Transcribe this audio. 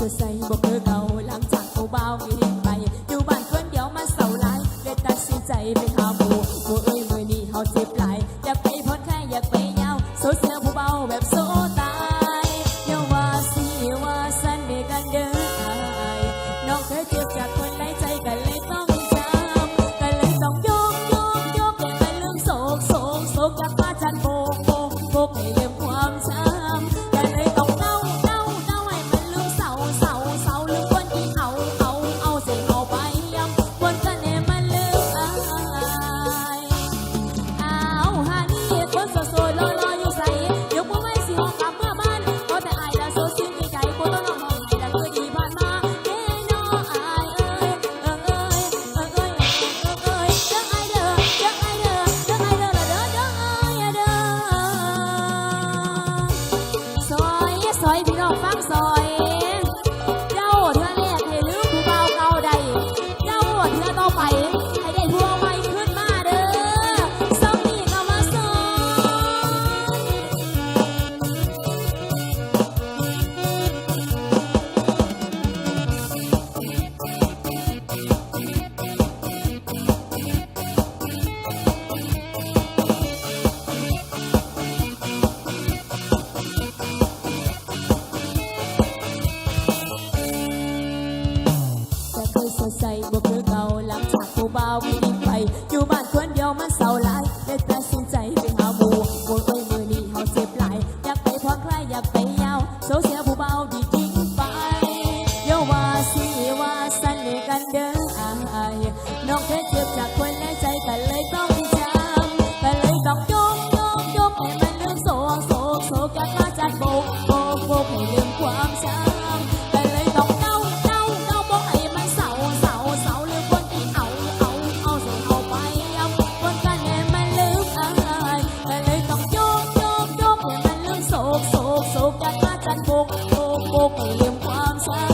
สดใสบ่คือเก่าหลังจากเขาเบามีทิ้งไปอยู่บ้านคนเดียวมาเศร้าหลายเลยตัดสินใจไปหาหมู่เอ้ยมื้อนี้เฮาเจ็บหลายอยากไปผ่อนคลายอยากไปยาวโซเสียผู้เบาแบบโซตายอย่าว่าสิว่าสันเดกันเด้อน้องเคยเจ็บจากคนในใจกันเลยต้องจำกันเลยต้องยกให้มันลืมโศกจากมาจันโบกให้ลืมความช้ำกันเลยต้องเน่าให้มันลืมเศร้าลืมคนที่เอาเสียเอาไปย้ำวนกันให้มันลืมอายหานี่คนโซรออยู่ใส่เดี๋ยวกูไม่สิห้องกลับเมื่อบ้านเพราะแต่อายละโซซึ้งใจกูต้องน้องห้องให้ดังคือดีผ่านมาแค่น้ออายเอ้ยเรื่องอายเด้อละเด้อซอยพี่น้องฟังซอยเจ้าเธอแรกให้ลืมผู้เบาเก่าใดเจ้าเธอต่อไปให้ได้ผัวใหม่ขึ้นมาเด้อสองนี่ก็มาซสดใสบ่คือเก่าหลังจากผู้เบามีทิ้งไปอยู่บ้านคนเดียวมันเศร้าหลายเลยตัดสินใจไปหาหมู่เอ้ยมื้อนี้เฮาเจ็บหลายอยากไปผ่อนคลายอยากไปยาวโซเสียผู้เบาที่ทิ้งไปอย่าว่าสิว่าสันเลยกันเด้อน้องเคยเจ็บจากคนในใจกันเลยต้องจำกันเลยต้องยกให้มันลืมโศกจากมาจัดโบกให้ลืมความช้ำกันเลยต้องเน่าบอกให้มันเศร้าลืมคนที่เอาเสียเอาไปย้ำวนกันให้มันลืมอายกันเลยต้องยกให้มันลืมโศกจากมาจัดโบกให้ลืมความช้ำ